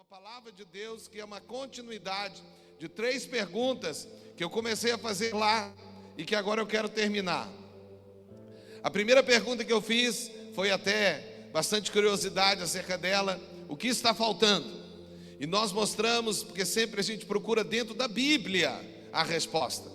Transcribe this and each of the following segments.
palavra de Deus que é uma continuidade de 3 perguntas que eu comecei a fazer lá e que agora eu quero terminar. A primeira pergunta que eu fiz foi até bastante curiosidade acerca dela: o que está faltando? E nós mostramos, porque sempre a gente procura dentro da Bíblia a resposta.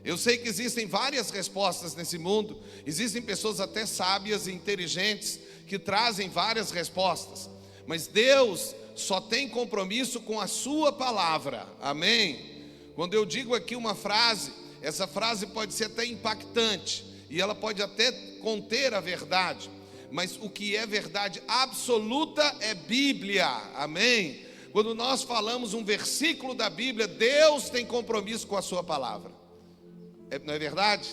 Eu sei que existem várias respostas nesse mundo, existem pessoas até sábias e inteligentes que trazem várias respostas, mas Deus só tem compromisso com a sua palavra, amém? Quando eu digo aqui uma frase, essa frase pode ser até impactante, e ela pode até conter a verdade, mas o que é verdade absoluta é Bíblia, amém? Quando nós falamos um versículo da Bíblia, Deus tem compromisso com a sua palavra, não é verdade?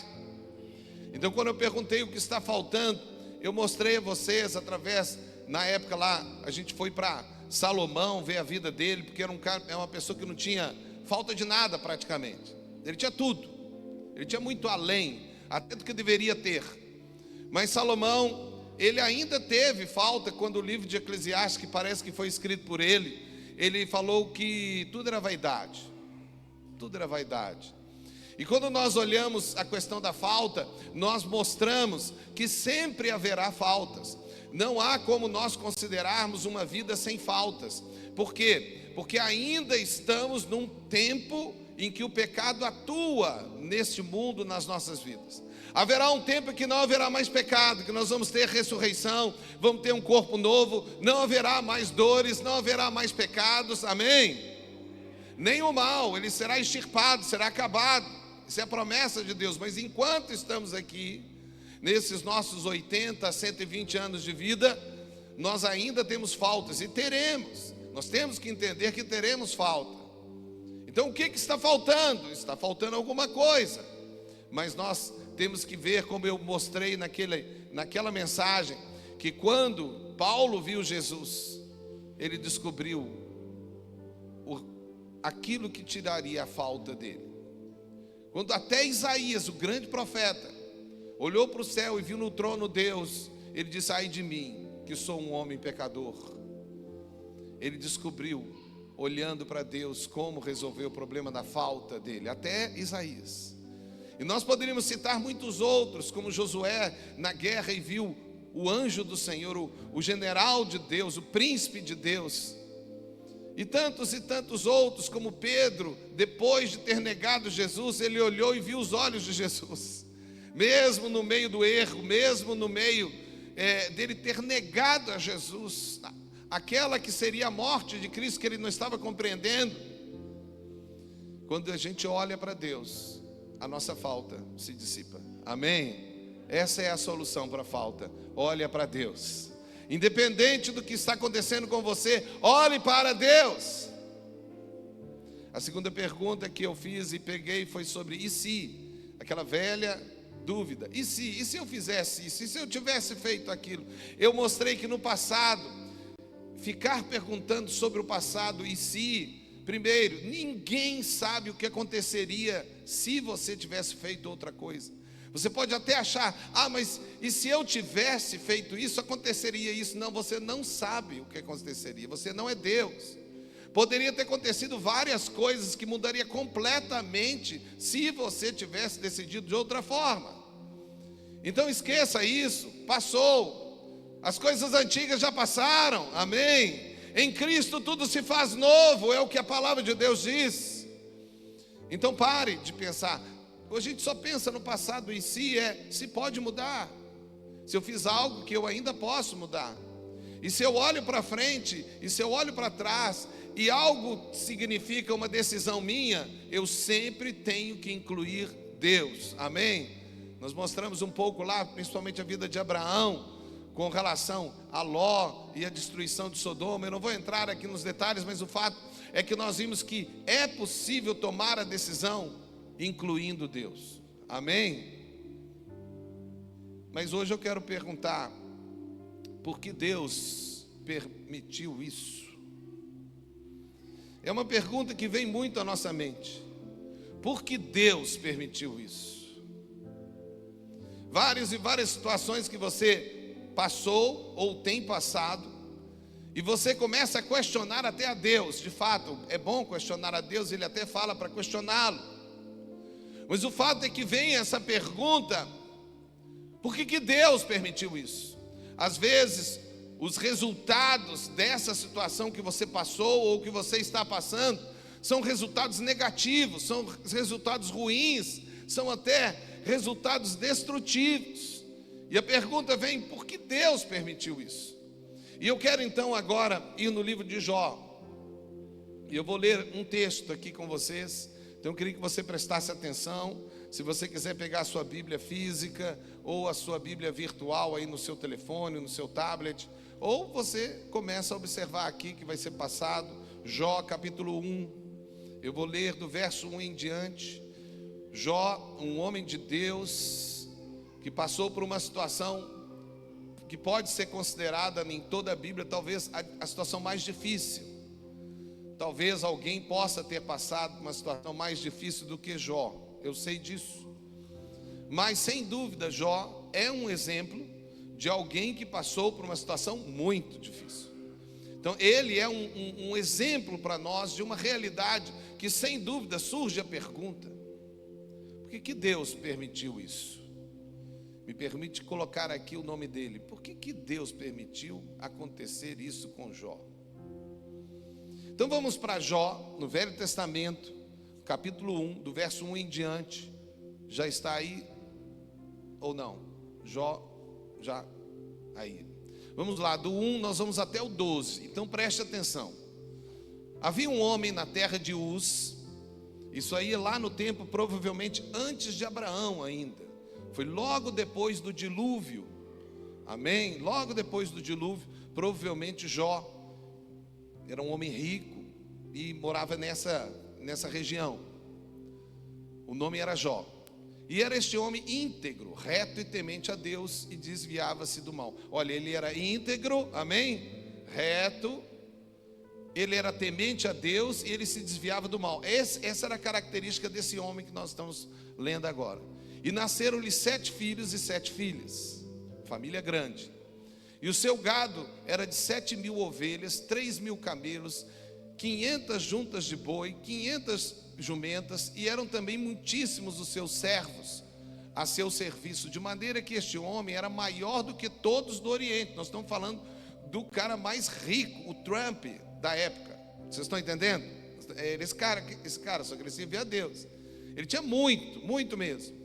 Então quando eu perguntei o que está faltando, eu mostrei a vocês através, na época lá, a gente foi para Salomão ver a vida dele, porque era uma pessoa que não tinha falta de nada praticamente. Ele tinha tudo, ele tinha muito além, até do que deveria ter. Mas Salomão, ele ainda teve falta quando o livro de Eclesiastes, que parece que foi escrito por ele falou que tudo era vaidade, tudo era vaidade. E quando nós olhamos a questão da falta, nós mostramos que sempre haverá faltas. Não há como nós considerarmos uma vida sem faltas. Por quê? Porque ainda estamos num tempo em que o pecado atua neste mundo, nas nossas vidas. Haverá um tempo que não haverá mais pecado, que nós vamos ter ressurreição, vamos ter um corpo novo, não haverá mais dores, não haverá mais pecados, amém? Nem o mal, ele será extirpado, será acabado. Isso é a promessa de Deus. Mas enquanto estamos aqui, nesses nossos 80 a 120 anos de vida, nós ainda temos faltas, e teremos. Nós temos que entender que teremos falta. Então o que está faltando? Está faltando alguma coisa, mas nós temos que ver, como eu mostrei naquela mensagem, que quando Paulo viu Jesus, ele descobriu aquilo que tiraria a falta dele. Quando até Isaías, o grande profeta, olhou para o céu e viu no trono Deus, ele disse: ai de mim, que sou um homem pecador. Ele descobriu, olhando para Deus, como resolver o problema da falta dele, até Isaías. E nós poderíamos citar muitos outros, como Josué na guerra e viu o anjo do Senhor, o general de Deus, o príncipe de Deus. E tantos outros, como Pedro, depois de ter negado Jesus, ele olhou e viu os olhos de Jesus. Mesmo no meio do erro, mesmo no meio dele ter negado a Jesus, aquela que seria a morte de Cristo, que ele não estava compreendendo. Quando a gente olha para Deus, a nossa falta se dissipa, amém? Essa é a solução para a falta: olha para Deus. Independente do que está acontecendo com você, olhe para Deus. A segunda pergunta que eu fiz e peguei foi sobre e se, aquela velha dúvida: e se eu fizesse isso, e se eu tivesse feito aquilo? Eu mostrei que no passado, ficar perguntando sobre o passado e se, primeiro, ninguém sabe o que aconteceria se você tivesse feito outra coisa. Você pode até achar: mas e se eu tivesse feito isso, aconteceria isso? Não, você não sabe o que aconteceria, você não é Deus. Poderia ter acontecido várias coisas que mudaria completamente se você tivesse decidido de outra forma. Então esqueça isso, passou, as coisas antigas já passaram, amém? Em Cristo tudo se faz novo, é o que a palavra de Deus diz. Então pare de pensar. A gente só pensa no passado em si, se pode mudar, se eu fiz algo que eu ainda posso mudar. E se eu olho para frente, e se eu olho para trás, e algo significa uma decisão minha, eu sempre tenho que incluir Deus, amém? Nós mostramos um pouco lá, principalmente a vida de Abraão, com relação a Ló e a destruição de Sodoma. Eu não vou entrar aqui nos detalhes, mas o fato é que nós vimos que é possível tomar a decisão incluindo Deus, amém? Mas hoje eu quero perguntar: por que Deus permitiu isso? É uma pergunta que vem muito à nossa mente. Por que Deus permitiu isso? Várias situações que você passou ou tem passado, e você começa a questionar até a Deus. De fato, é bom questionar a Deus, ele até fala para questioná-lo. Mas o fato é que vem essa pergunta: por que Deus permitiu isso? Às vezes, os resultados dessa situação que você passou ou que você está passando são resultados negativos, são resultados ruins, são até resultados destrutivos. E a pergunta vem: por que Deus permitiu isso? E eu quero então agora ir no livro de Jó. E eu vou ler um texto aqui com vocês. Então eu queria que você prestasse atenção. Se você quiser pegar a sua Bíblia física ou a sua Bíblia virtual aí no seu telefone, no seu tablet, ou você começa a observar aqui que vai ser passado. Jó capítulo 1. Eu vou ler do verso 1 em diante. Jó, um homem de Deus, que passou por uma situação que pode ser considerada em toda a Bíblia talvez a situação mais difícil. Talvez alguém possa ter passado por uma situação mais difícil do que Jó, eu sei disso. Mas sem dúvida Jó é um exemplo de alguém que passou por uma situação muito difícil. Então ele é um exemplo para nós de uma realidade que sem dúvida surge a pergunta: por que Deus permitiu isso? Me permite colocar aqui o nome dele. Por que Deus permitiu acontecer isso com Jó? Então vamos para Jó, no Velho Testamento, capítulo 1, do verso 1 em diante. Já está aí ou não? Jó, já aí. Vamos lá, do 1 nós vamos até o 12. Então preste atenção. Havia um homem na terra de Uz. Isso aí é lá no tempo, provavelmente antes de Abraão ainda. Foi logo depois do dilúvio. Amém? Logo depois do dilúvio, provavelmente Jó era um homem rico e morava nessa região. O nome era Jó. E era este homem íntegro, reto e temente a Deus, e desviava-se do mal. Olha, ele era íntegro, amém? Reto, ele era temente a Deus e ele se desviava do mal. Essa era a característica desse homem que nós estamos lendo agora. E nasceram-lhe 7 filhos e 7 filhas, família grande. E o seu gado era de 7.000 ovelhas, 3.000 camelos, 500 juntas de boi, 500 jumentas, e eram também muitíssimos os seus servos a seu serviço, de maneira que este homem era maior do que todos do Oriente. Nós estamos falando do cara mais rico, o Trump da época. Vocês estão entendendo? Esse cara só que ele servia a Deus. Ele tinha muito, muito mesmo.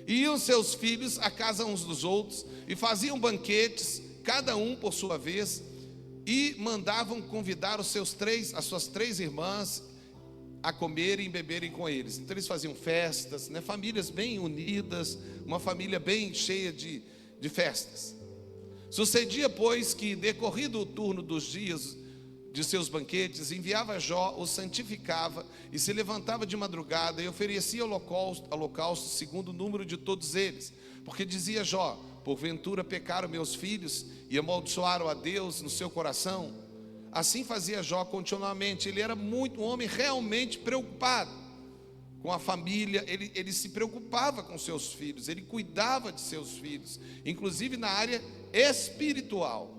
E iam seus filhos à casa uns dos outros e faziam banquetes, cada um por sua vez, e mandavam convidar as suas 3 irmãs a comerem e beberem com eles. Então eles faziam festas, né? Famílias bem unidas, uma família bem cheia de festas. Sucedia, pois, que decorrido o turno dos dias de seus banquetes, enviava Jó, o santificava e se levantava de madrugada e oferecia holocausto segundo o número de todos eles, porque dizia Jó: porventura pecaram meus filhos e amaldiçoaram a Deus no seu coração? Assim fazia Jó continuamente. Ele era um homem realmente preocupado com a família, ele se preocupava com seus filhos, ele cuidava de seus filhos, inclusive na área espiritual.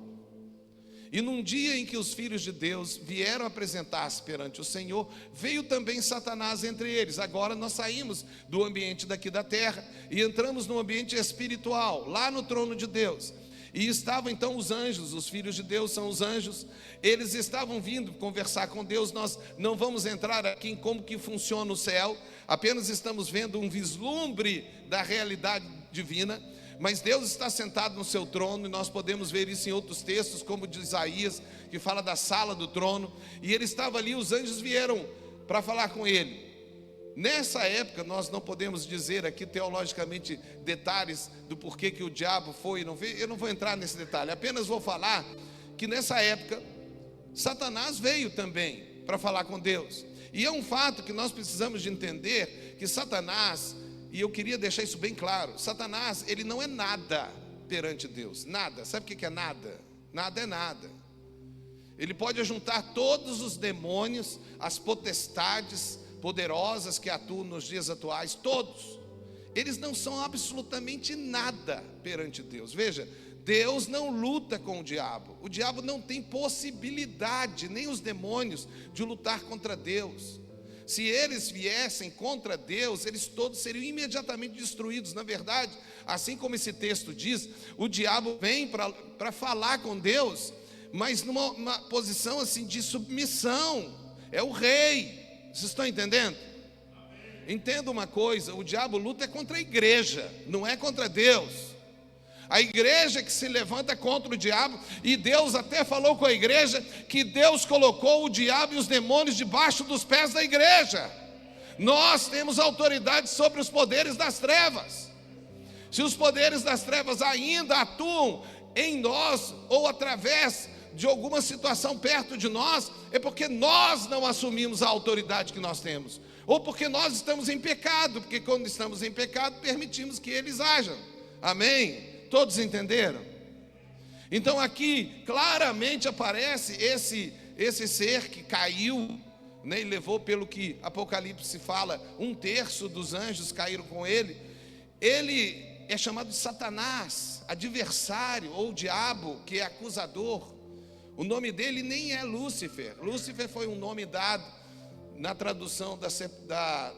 E num dia em que os filhos de Deus vieram apresentar-se perante o Senhor, veio também Satanás entre eles. Agora nós saímos do ambiente daqui da terra e entramos no ambiente espiritual, lá no trono de Deus. E estavam então os anjos, os filhos de Deus são os anjos. Eles estavam vindo conversar com Deus. Nós não vamos entrar aqui em como que funciona o céu, apenas estamos vendo um vislumbre da realidade divina. Mas Deus está sentado no seu trono, e nós podemos ver isso em outros textos, como de Isaías, que fala da sala do trono. E ele estava ali, os anjos vieram para falar com ele. Nessa época, nós não podemos dizer aqui teologicamente detalhes do porquê que o diabo foi e não veio. Eu não vou entrar nesse detalhe, apenas vou falar que nessa época Satanás veio também para falar com Deus. E é um fato que nós precisamos de entender, que Satanás, e eu queria deixar isso bem claro, Satanás, ele não é nada perante Deus, nada. Sabe o que é nada? Nada é nada. Ele pode juntar todos os demônios, as potestades poderosas que atuam nos dias atuais, todos. Eles não são absolutamente nada perante Deus. Veja, Deus não luta com o diabo não tem possibilidade, nem os demônios, de lutar contra Deus. Se eles viessem contra Deus, eles todos seriam imediatamente destruídos. Na verdade, assim como esse texto diz, o diabo vem para falar com Deus, mas numa posição assim de submissão. É o rei. Vocês estão entendendo? Entenda uma coisa: o diabo luta contra a igreja, não é contra Deus. A igreja que se levanta contra o diabo, e Deus até falou com a igreja que Deus colocou o diabo e os demônios debaixo dos pés da igreja. Nós temos autoridade sobre os poderes das trevas. Se os poderes das trevas ainda atuam em nós, ou através de alguma situação perto de nós, é porque nós não assumimos a autoridade que nós temos, ou porque nós estamos em pecado, porque quando estamos em pecado, permitimos que eles ajam. Amém? Todos entenderam? Então aqui claramente aparece esse ser que caiu, né, e levou, pelo que Apocalipse fala, 1/3 dos anjos caíram com ele. Ele é chamado de Satanás, adversário, ou diabo, que é acusador. O nome dele nem é Lúcifer. Lúcifer foi um nome dado na tradução da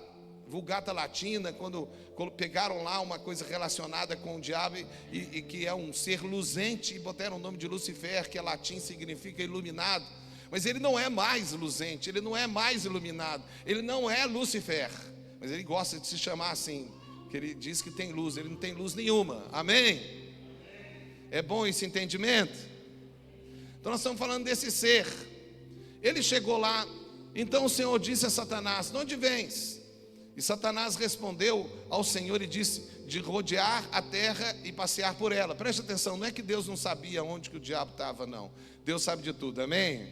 Vulgata Latina, quando pegaram lá uma coisa relacionada com o diabo, e que é um ser luzente, e botaram o nome de Lucifer, que é latim, significa iluminado. Mas ele não é mais luzente, ele não é mais iluminado, ele não é Lúcifer, mas ele gosta de se chamar assim, que ele diz que tem luz, ele não tem luz nenhuma. Amém? É bom esse entendimento? Então nós estamos falando desse ser. Ele chegou lá, então o Senhor disse a Satanás: de onde vens? E Satanás respondeu ao Senhor e disse: de rodear a terra e passear por ela. Preste atenção, não é que Deus não sabia onde que o diabo estava, não. Deus sabe de tudo, amém?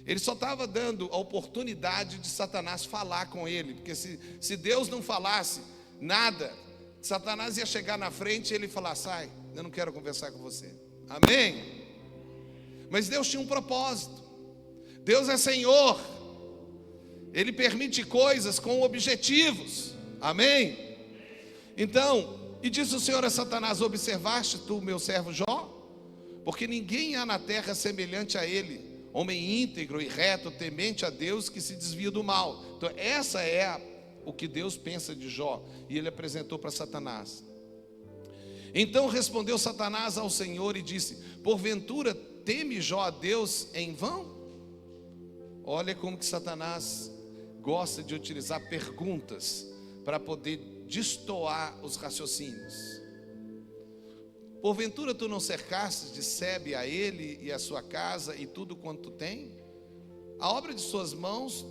Ele só estava dando a oportunidade de Satanás falar com ele, porque se Deus não falasse nada, Satanás ia chegar na frente e ele ia falar: sai, eu não quero conversar com você. Amém? Mas Deus tinha um propósito. Deus é Senhor. Ele permite coisas com objetivos. Amém? Então, e disse o Senhor a Satanás: observaste tu meu servo Jó? Porque ninguém há na terra semelhante a ele, homem íntegro e reto, temente a Deus, que se desvia do mal. Então essa é o que Deus pensa de Jó. E ele apresentou para Satanás. Então respondeu Satanás ao Senhor e disse: porventura teme Jó a Deus em vão? Olha como que Satanás gosta de utilizar perguntas para poder destoar os raciocínios. Porventura tu não cercaste de sebe a ele e a sua casa e tudo quanto tem? A obra de suas mãos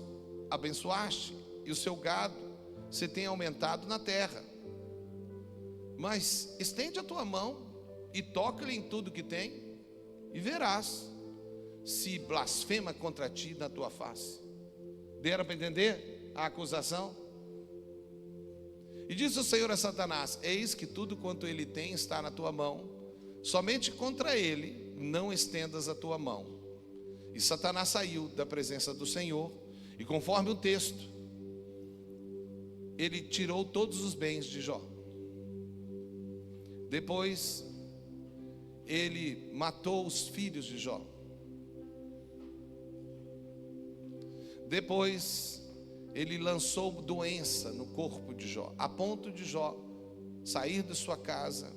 abençoaste, e o seu gado se tem aumentado na terra. Mas estende a tua mão e toca-lhe em tudo que tem, e verás se blasfema contra ti na tua face. Deram para entender a acusação? E disse o Senhor a Satanás: eis que tudo quanto ele tem está na tua mão, somente contra ele não estendas a tua mão. E Satanás saiu da presença do Senhor, e conforme o texto, ele tirou todos os bens de Jó. Depois ele matou os filhos de Jó. Depois ele lançou doença no corpo de Jó, a ponto de Jó sair de sua casa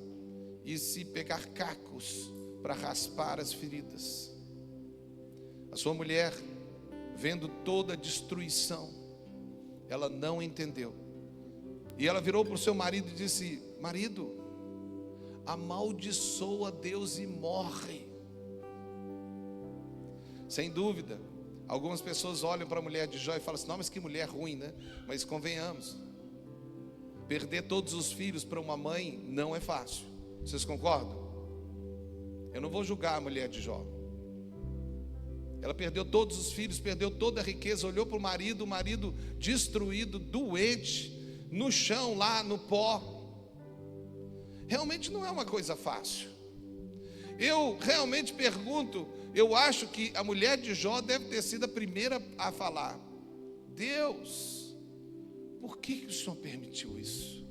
e se pegar cacos para raspar as feridas. A sua mulher, vendo toda a destruição, ela não entendeu, e ela virou para o seu marido e disse: marido, amaldiçoa Deus e morre. Sem dúvida, algumas pessoas olham para a mulher de Jó e falam assim: não, mas que mulher ruim, né? Mas convenhamos, perder todos os filhos para uma mãe não é fácil. Vocês concordam? Eu não vou julgar a mulher de Jó. Ela perdeu todos os filhos, perdeu toda a riqueza, olhou para o marido destruído, doente, no chão lá, no pó. Realmente não é uma coisa fácil. Eu realmente pergunto, eu acho que a mulher de Jó deve ter sido a primeira a falar: Deus, por que o Senhor permitiu isso?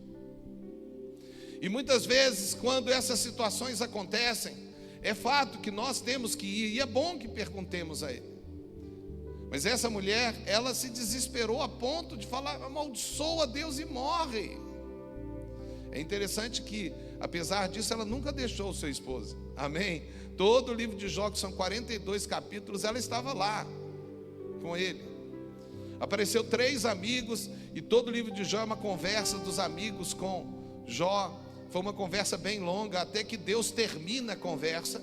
E muitas vezes, quando essas situações acontecem, é fato que nós temos que ir, e é bom que perguntemos a ele. Mas essa mulher, ela se desesperou a ponto de falar: amaldiçoa Deus e morre. É interessante que, apesar disso, ela nunca deixou o seu esposo. Amém? Todo o livro de Jó, que são 42 capítulos, ela estava lá com ele. Apareceu 3 amigos, e todo o livro de Jó é uma conversa dos amigos com Jó. Foi uma conversa bem longa, até que Deus termina a conversa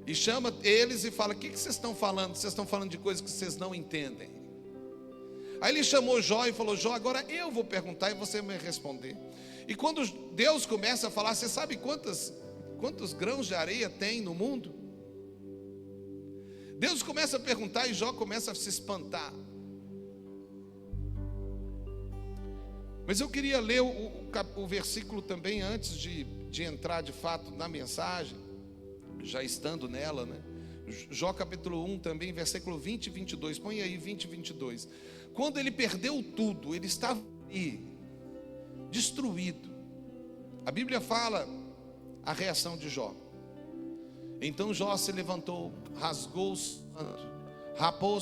e chama eles e fala: o que vocês estão falando? Vocês estão falando de coisas que vocês não entendem. Aí ele chamou Jó e falou: Jó, agora eu vou perguntar e você vai responder. E quando Deus começa a falar: você sabe quantos grãos de areia tem no mundo? Deus começa a perguntar e Jó começa a se espantar. Mas eu queria ler o versículo também antes de entrar de fato na mensagem, já estando nela, né? Jó capítulo 1 também, versículo 20 e 22, põe aí 20 e 22. Quando ele perdeu tudo, ele estava ali, destruído. A Bíblia fala a reação de Jó. Então Jó se levantou, rasgou o manto, rapou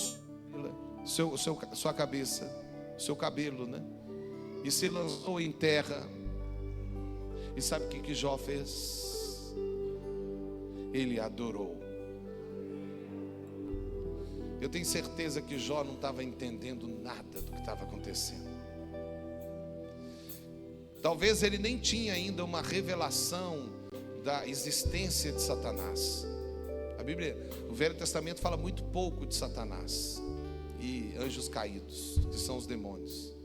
sua cabeça, seu cabelo, né? E se lançou em terra. E sabe o que Jó fez? Ele adorou. Eu tenho certeza que Jó não estava entendendo nada do que estava acontecendo. Talvez ele nem tinha ainda uma revelação da existência de Satanás. A Bíblia, o Velho Testamento fala muito pouco de Satanás e anjos caídos, que são os demônios.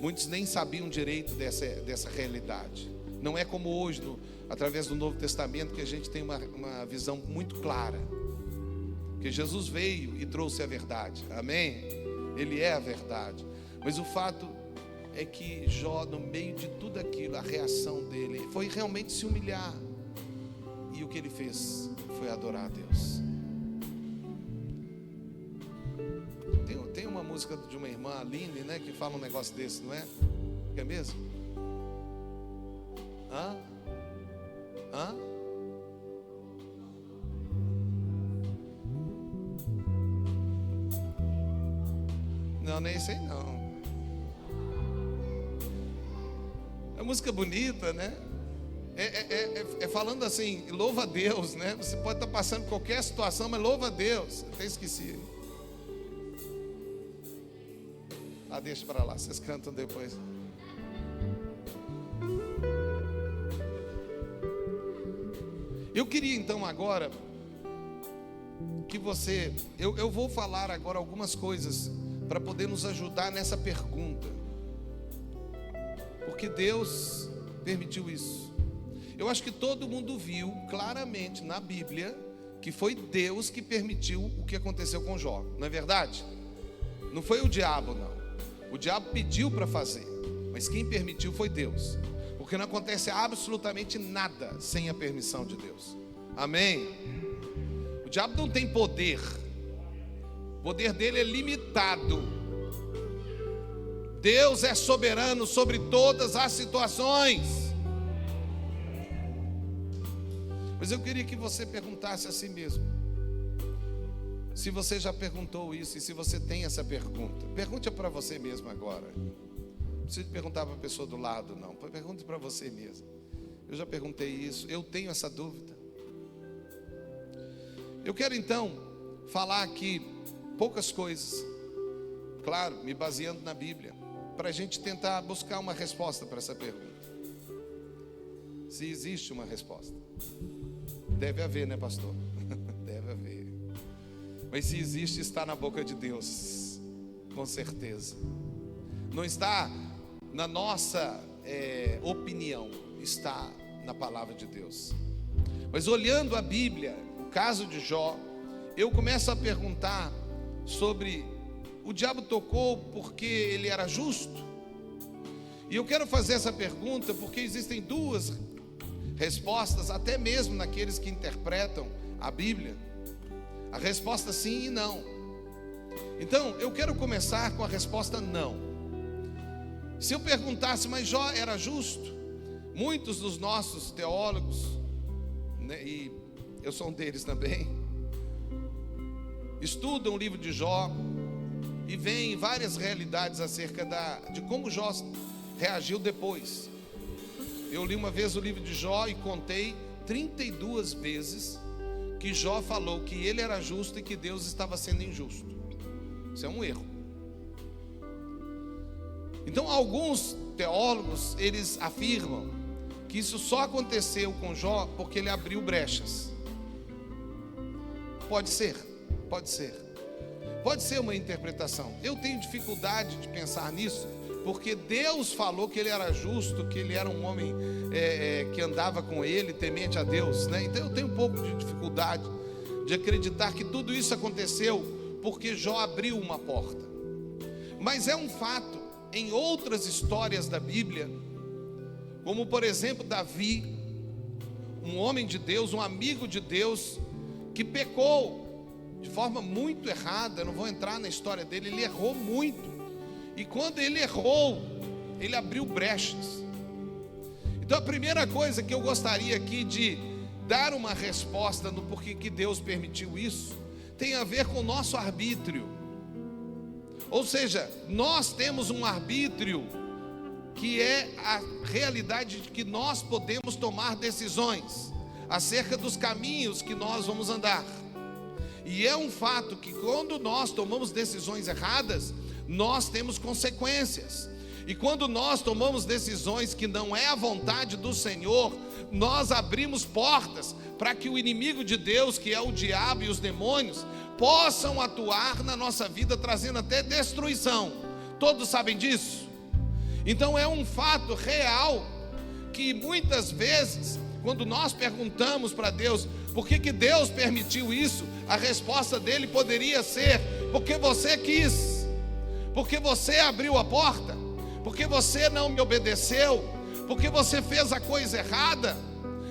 Muitos nem sabiam direito dessa realidade. Não é como hoje, através do Novo Testamento, que a gente tem uma visão muito clara. Porque Jesus veio e trouxe a verdade. Amém? Ele é a verdade. Mas o fato é que Jó, no meio de tudo aquilo, a reação dele foi realmente se humilhar. E o que ele fez foi adorar a Deus. Tem uma música de uma irmã, Aline, né, que fala um negócio desse, não é? É mesmo? Hã? Não, nem sei não. É música bonita, né? É falando assim, louva a Deus, né? Você pode estar passando qualquer situação, mas louva a Deus. Até esqueci. Deixa para lá, vocês cantam depois. Eu queria então agora que eu vou falar agora algumas coisas para poder nos ajudar nessa pergunta. Porque Deus permitiu isso. Eu acho que todo mundo viu claramente na Bíblia que foi Deus que permitiu o que aconteceu com Jó. Não é verdade? Não foi o diabo, não. O diabo pediu para fazer, mas quem permitiu foi Deus. Porque não acontece absolutamente nada sem a permissão de Deus. Amém? O diabo não tem poder. O poder dele é limitado. Deus é soberano sobre todas as situações. Mas eu queria que você perguntasse a si mesmo. Se você já perguntou isso e se você tem essa pergunta, pergunte para você mesmo agora. Não precisa perguntar para a pessoa do lado, não. Pergunte para você mesmo. Eu já perguntei isso, eu tenho essa dúvida. Eu quero então falar aqui poucas coisas, claro, me baseando na Bíblia, para a gente tentar buscar uma resposta para essa pergunta. Se existe uma resposta. Deve haver, né, pastor? Deve haver. Mas se existe, está na boca de Deus, com certeza. Não está na nossa opinião, está na palavra de Deus. Mas olhando a Bíblia, o caso de Jó, eu começo a perguntar sobre: o diabo tocou porque ele era justo? E eu quero fazer essa pergunta porque existem duas respostas, até mesmo naqueles que interpretam a Bíblia. A resposta sim e não. Então, eu quero começar com a resposta não. Se eu perguntasse, mas Jó era justo? Muitos dos nossos teólogos, né, e eu sou um deles também, estudam o livro de Jó e veem várias realidades acerca de como Jó reagiu depois. Eu li uma vez o livro de Jó e contei 32 vezes que Jó falou que ele era justo e que Deus estava sendo injusto. Isso é um erro. Então alguns teólogos, eles afirmam que isso só aconteceu com Jó porque ele abriu brechas. Pode ser uma interpretação. Eu tenho dificuldade de pensar nisso, porque Deus falou que ele era justo, que ele era um homem que andava com ele, temente a Deus, né? Então eu tenho um pouco de dificuldade de acreditar que tudo isso aconteceu porque Jó abriu uma porta. Mas é um fato, em outras histórias da Bíblia, como por exemplo Davi, um homem de Deus, um amigo de Deus, que pecou de forma muito errada. Eu não vou entrar na história dele, ele errou muito, e quando ele errou, ele abriu brechas. Então a primeira coisa que eu gostaria aqui de dar uma resposta no porquê que Deus permitiu isso, tem a ver com o nosso arbítrio. Ou seja, nós temos um arbítrio, que é a realidade de que nós podemos tomar decisões acerca dos caminhos que nós vamos andar. E é um fato que quando nós tomamos decisões erradas, nós temos consequências. E quando nós tomamos decisões que não é a vontade do Senhor, nós abrimos portas para que o inimigo de Deus, que é o diabo e os demônios, possam atuar na nossa vida, trazendo até destruição. Todos sabem disso? Então é um fato real que muitas vezes, quando nós perguntamos para Deus por que Deus permitiu isso, a resposta dele poderia ser: porque você quis, porque você abriu a porta, porque você não me obedeceu, porque você fez a coisa errada.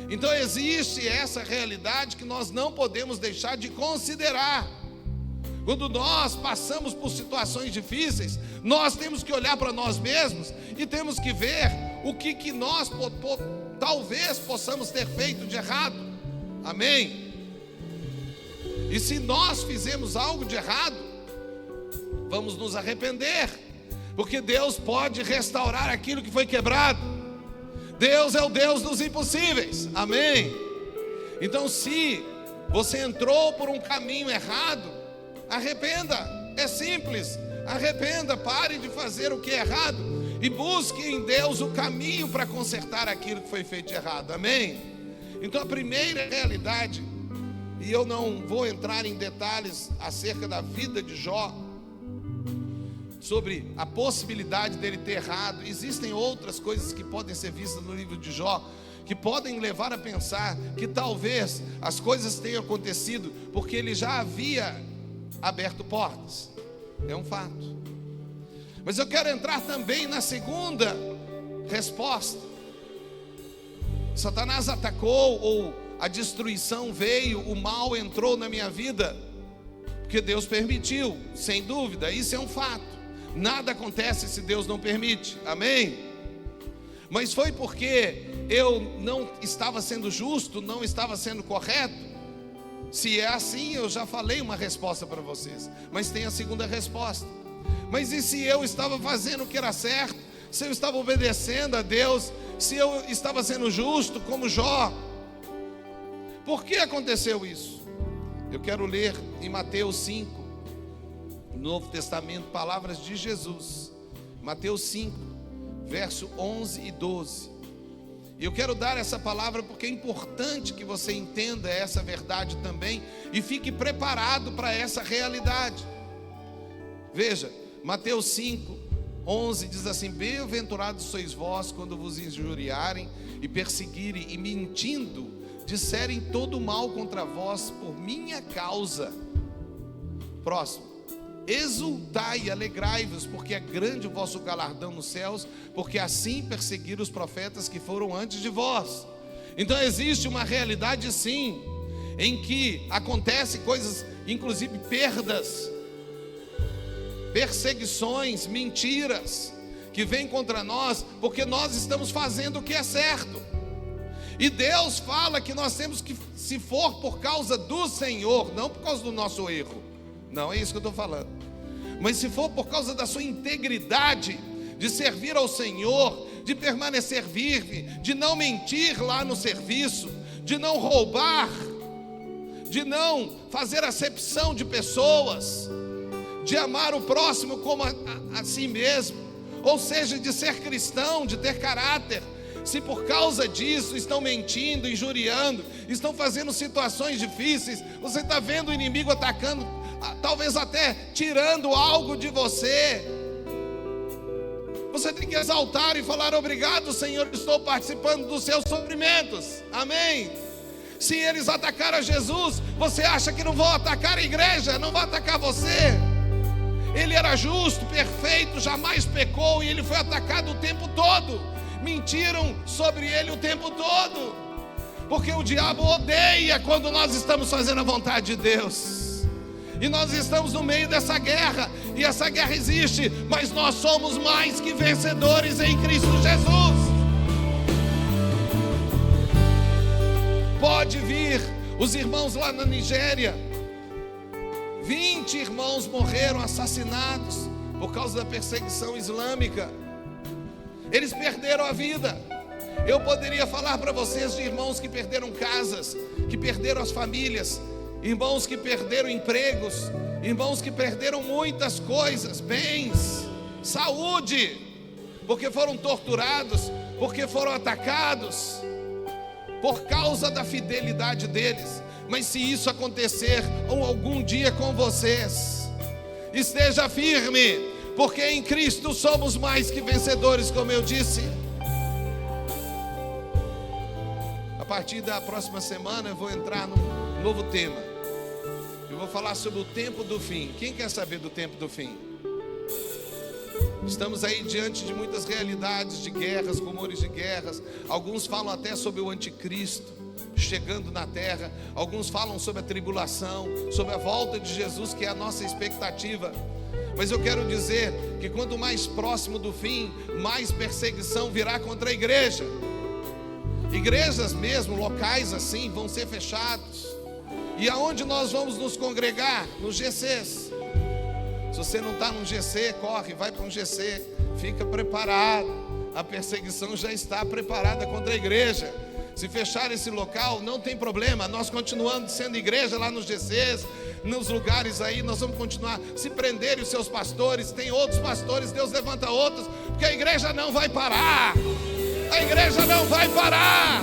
Então existe essa realidade que nós não podemos deixar de considerar. Quando nós passamos por situações difíceis, nós temos que olhar para nós mesmos e temos que ver o que nós talvez possamos ter feito de errado. Amém? E se nós fizemos algo de errado, vamos nos arrepender, porque Deus pode restaurar aquilo que foi quebrado. Deus é o Deus dos impossíveis. Amém? Então, se você entrou por um caminho errado, arrependa. É simples. Arrependa, pare de fazer o que é errado e busque em Deus o caminho para consertar aquilo que foi feito de errado. Amém? Então a primeira realidade, e eu não vou entrar em detalhes acerca da vida de Jó, sobre a possibilidade dele ter errado. Existem outras coisas que podem ser vistas no livro de Jó, que podem levar a pensar que talvez as coisas tenham acontecido porque ele já havia aberto portas. É um fato. Mas eu quero entrar também na segunda resposta. Satanás atacou, ou a destruição veio, o mal entrou na minha vida porque Deus permitiu, sem dúvida, isso é um fato. Nada acontece se Deus não permite. Amém? Mas foi porque eu não estava sendo justo, não estava sendo correto? Se é assim, eu já falei uma resposta para vocês, mas tem a segunda resposta. Mas e se eu estava fazendo o que era certo? Se eu estava obedecendo a Deus? Se eu estava sendo justo como Jó? Por que aconteceu isso? Eu quero ler em Mateus 5, Novo Testamento, palavras de Jesus. Mateus 5, verso 11 e 12. E eu quero dar essa palavra porque é importante que você entenda essa verdade também e fique preparado para essa realidade. Veja, Mateus 5, 11 diz assim: bem-aventurados sois vós quando vos injuriarem e perseguirem e mentindo disserem todo mal contra vós por minha causa. Próximo. Exultai e alegrai-vos, porque é grande o vosso galardão nos céus, porque assim perseguiram os profetas que foram antes de vós. Então existe uma realidade sim, em que acontecem coisas, inclusive perdas, perseguições, mentiras, que vêm contra nós, porque nós estamos fazendo o que é certo. E Deus fala que nós temos que, se for por causa do Senhor, não por causa do nosso erro, não é isso que eu estou falando, mas se for por causa da sua integridade, de servir ao Senhor, de permanecer firme, de não mentir lá no serviço, de não roubar, de não fazer acepção de pessoas, de amar o próximo como a si mesmo, ou seja, de ser cristão, de ter caráter. Se por causa disso estão mentindo, injuriando, estão fazendo situações difíceis, você está vendo o inimigo atacando, talvez até tirando algo de você, você tem que exaltar e falar: obrigado, Senhor, estou participando dos seus sofrimentos, amém? Se eles atacaram a Jesus, você acha que não vão atacar a igreja? Não vão atacar você? Ele era justo, perfeito, jamais pecou, e ele foi atacado o tempo todo. Mentiram sobre ele o tempo todo, porque o diabo odeia quando nós estamos fazendo a vontade de Deus. E nós estamos no meio dessa guerra, e essa guerra existe, mas nós somos mais que vencedores em Cristo Jesus. Pode vir os irmãos lá na Nigéria, 20 irmãos morreram assassinados por causa da perseguição islâmica. Eles perderam a vida. Eu poderia falar para vocês de irmãos que perderam casas, que perderam as famílias, irmãos que perderam empregos, irmãos que perderam muitas coisas, bens, saúde, porque foram torturados, porque foram atacados, por causa da fidelidade deles. Mas se isso acontecer algum dia com vocês, esteja firme, porque em Cristo somos mais que vencedores, como eu disse. A partir da próxima semana eu vou entrar num novo tema. Eu vou falar sobre o tempo do fim. Quem quer saber do tempo do fim? Estamos aí diante de muitas realidades de guerras, rumores de guerras. Alguns falam até sobre o anticristo chegando na terra. Alguns falam sobre a tribulação, sobre a volta de Jesus, que é a nossa expectativa. Mas eu quero dizer que quanto mais próximo do fim, mais perseguição virá contra a igreja. Igrejas mesmo, locais assim, vão ser fechados. E aonde nós vamos nos congregar? Nos GCs. Se você não está num GC, corre, vai para um GC, fica preparado. A perseguição já está preparada contra a igreja. Se fechar esse local, não tem problema, nós continuamos sendo igreja lá nos GCs, nos lugares aí, nós vamos continuar. Se prenderem os seus pastores, tem outros pastores, Deus levanta outros, porque a igreja não vai parar. A igreja não vai parar.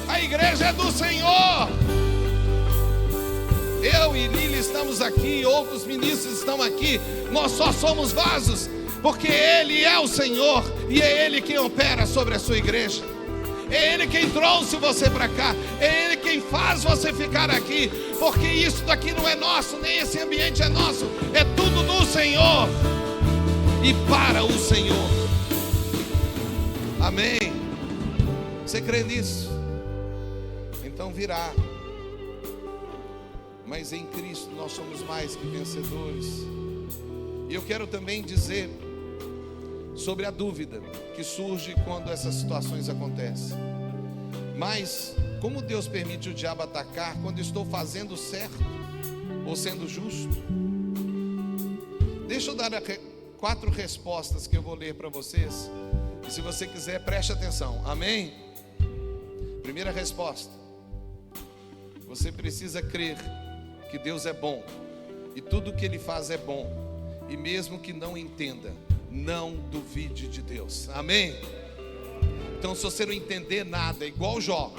A igreja é do Senhor. Eu e Lili estamos aqui, outros ministros estão aqui. Nós só somos vasos, porque Ele é o Senhor, e é Ele quem opera sobre a sua igreja. É Ele quem trouxe você para cá, é Ele quem faz você ficar aqui, porque isso daqui não é nosso, nem esse ambiente é nosso, é tudo do Senhor e para o Senhor. Amém? Você crê nisso? Então virá. Mas em Cristo nós somos mais que vencedores. E eu quero também dizer sobre a dúvida que surge quando essas situações acontecem. Mas como Deus permite o diabo atacar quando estou fazendo certo ou sendo justo? Deixa eu dar 4 respostas que eu vou ler para vocês. E se você quiser, preste atenção. Amém? Primeira resposta: você precisa crer que Deus é bom, e tudo que Ele faz é bom, e mesmo que não entenda, não duvide de Deus. Amém? Então, se você não entender nada, igual Jó,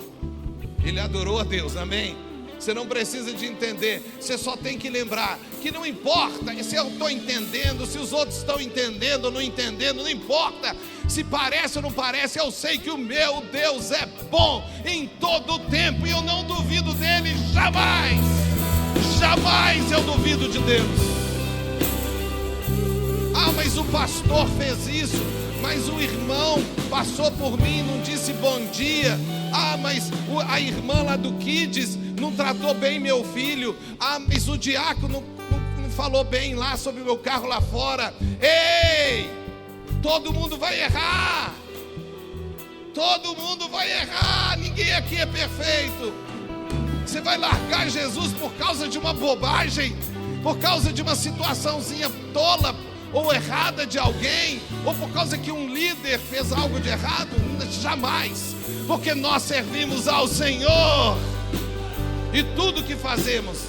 ele adorou a Deus, amém? Você não precisa de entender, você só tem que lembrar que não importa se eu estou entendendo, se os outros estão entendendo ou não entendendo, não importa se parece ou não parece, eu sei que o meu Deus é bom em todo o tempo, e eu não duvido dele jamais. Jamais eu duvido de Deus. Ah, mas o pastor fez isso, mas o irmão passou por mim e não disse bom dia. Ah, mas a irmã lá do Kids não tratou bem meu filho. Ah, mas o diácono não falou bem lá sobre o meu carro lá fora. Ei, todo mundo vai errar. Todo mundo vai errar. Ninguém aqui é perfeito. Você vai largar Jesus por causa de uma bobagem, por causa de uma situaçãozinha tola ou errada de alguém, ou por causa que um líder fez algo de errado? Jamais, porque nós servimos ao Senhor, e tudo que fazemos,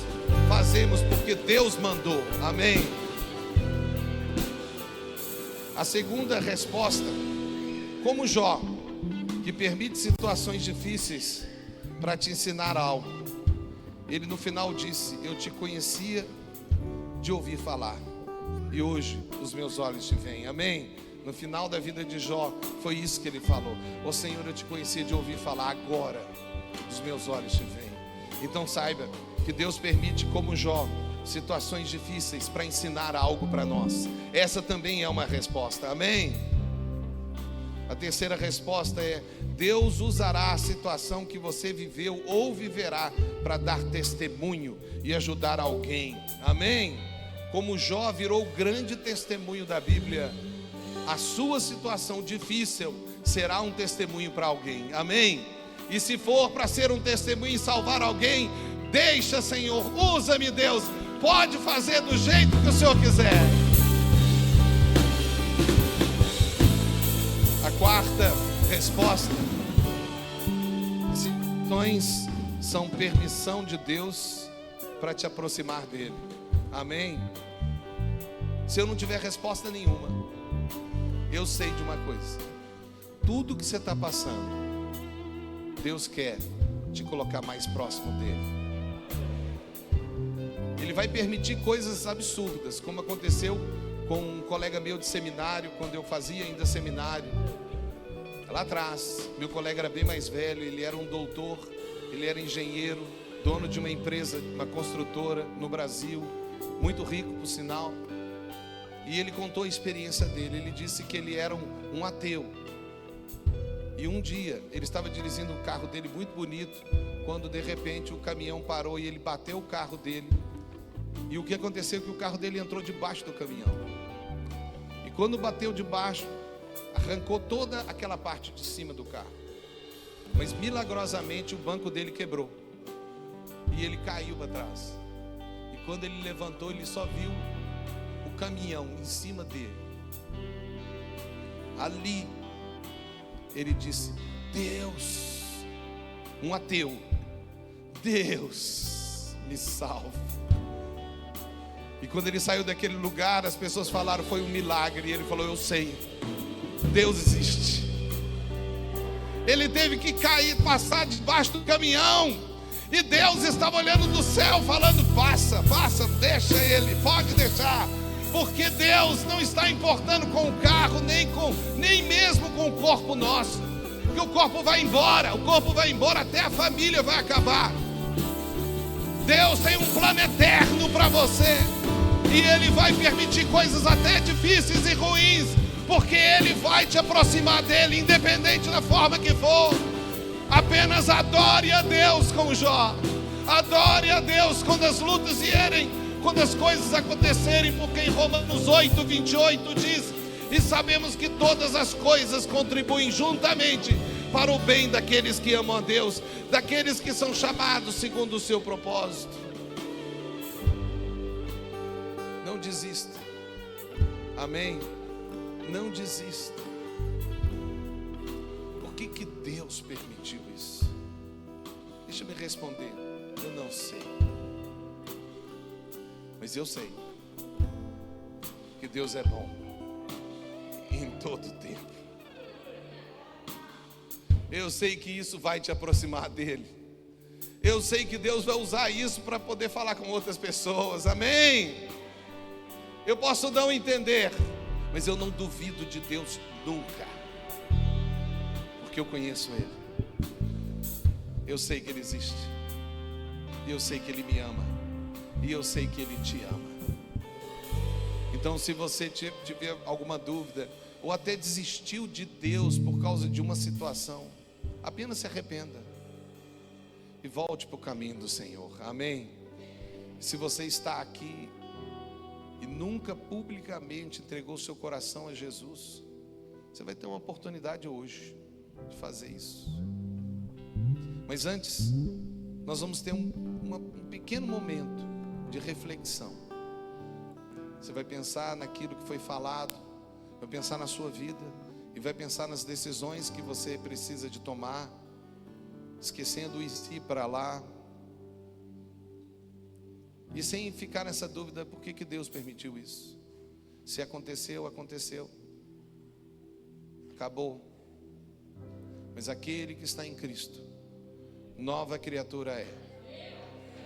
fazemos porque Deus mandou. Amém? A segunda resposta, como Jó, que permite situações difíceis para te ensinar algo. Ele no final disse: eu te conhecia de ouvir falar, e hoje os meus olhos te veem. Amém? No final da vida de Jó, foi isso que ele falou: ó Senhor, eu te conhecia de ouvir falar, agora os meus olhos te veem. Então saiba que Deus permite, como Jó, situações difíceis para ensinar algo para nós. Essa também é uma resposta. Amém? A terceira resposta é: Deus usará a situação que você viveu ou viverá para dar testemunho e ajudar alguém. Amém? Como Jó virou grande testemunho da Bíblia, a sua situação difícil será um testemunho para alguém. Amém? E se for para ser um testemunho e salvar alguém, deixa, Senhor, usa-me, Deus, pode fazer do jeito que o Senhor quiser. A quarta resposta: situações são permissão de Deus para te aproximar dele. Amém? Se eu não tiver resposta nenhuma, eu sei de uma coisa: tudo que você está passando, Deus quer te colocar mais próximo dele. Ele vai permitir coisas absurdas, como aconteceu com um colega meu de seminário, quando eu fazia ainda seminário. Lá atrás, meu colega era bem mais velho, ele era um doutor, ele era engenheiro, dono de uma empresa, uma construtora no Brasil, muito rico por sinal. E ele contou a experiência dele. Ele disse que ele era um ateu. E um dia, ele estava dirigindo o carro dele muito bonito, quando de repente o caminhão parou e ele bateu o carro dele. E o que aconteceu é que o carro dele entrou debaixo do caminhão. E quando bateu debaixo, arrancou toda aquela parte de cima do carro. Mas milagrosamente o banco dele quebrou. E ele caiu para trás. E quando ele levantou, ele só viu o caminhão em cima dele. Ali, ele disse: Deus, um ateu, Deus me salve. E quando ele saiu daquele lugar, as pessoas falaram: foi um milagre. E ele falou: eu sei, Deus existe. Ele teve que cair, passar debaixo do caminhão, e Deus estava olhando do céu, falando: passa, passa, deixa ele, pode deixar, porque Deus não está importando com o carro, nem mesmo com o corpo nosso, porque o corpo vai embora, até a família vai acabar. Deus tem um plano eterno para você, e Ele vai permitir coisas até difíceis e ruins, porque Ele vai te aproximar dEle, independente da forma que for. Apenas adore a Deus como Jó. Adore a Deus quando as lutas vierem, quando as coisas acontecerem, porque em Romanos 8:28 diz: e sabemos que todas as coisas contribuem juntamente para o bem daqueles que amam a Deus, daqueles que são chamados segundo o seu propósito. Não desista. Amém? Não desista. Por que Deus permitiu isso? Deixa eu me responder. Eu não sei. Mas eu sei que Deus é bom em todo tempo. Eu sei que isso vai te aproximar dEle. Eu sei que Deus vai usar isso para poder falar com outras pessoas. Amém? Eu posso não entender, mas eu não duvido de Deus nunca, porque eu conheço Ele. Eu sei que Ele existe, eu sei que Ele me ama, e eu sei que Ele te ama. Então, se você tiver alguma dúvida, ou até desistiu de Deus por causa de uma situação, apenas se arrependa e volte para o caminho do Senhor. Amém? Se você está aqui e nunca publicamente entregou seu coração a Jesus, você vai ter uma oportunidade hoje de fazer isso. Mas antes, nós vamos ter um pequeno momento de reflexão. Você vai pensar naquilo que foi falado, vai pensar na sua vida e vai pensar nas decisões que você precisa de tomar, esquecendo o ir para lá. E sem ficar nessa dúvida, por que Deus permitiu isso? Se aconteceu, aconteceu. Acabou. Mas aquele que está em Cristo, nova criatura é.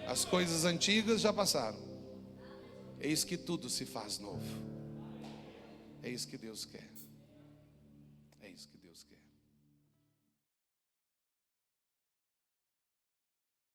As coisas antigas já passaram. Eis que tudo se faz novo. É isso que Deus quer.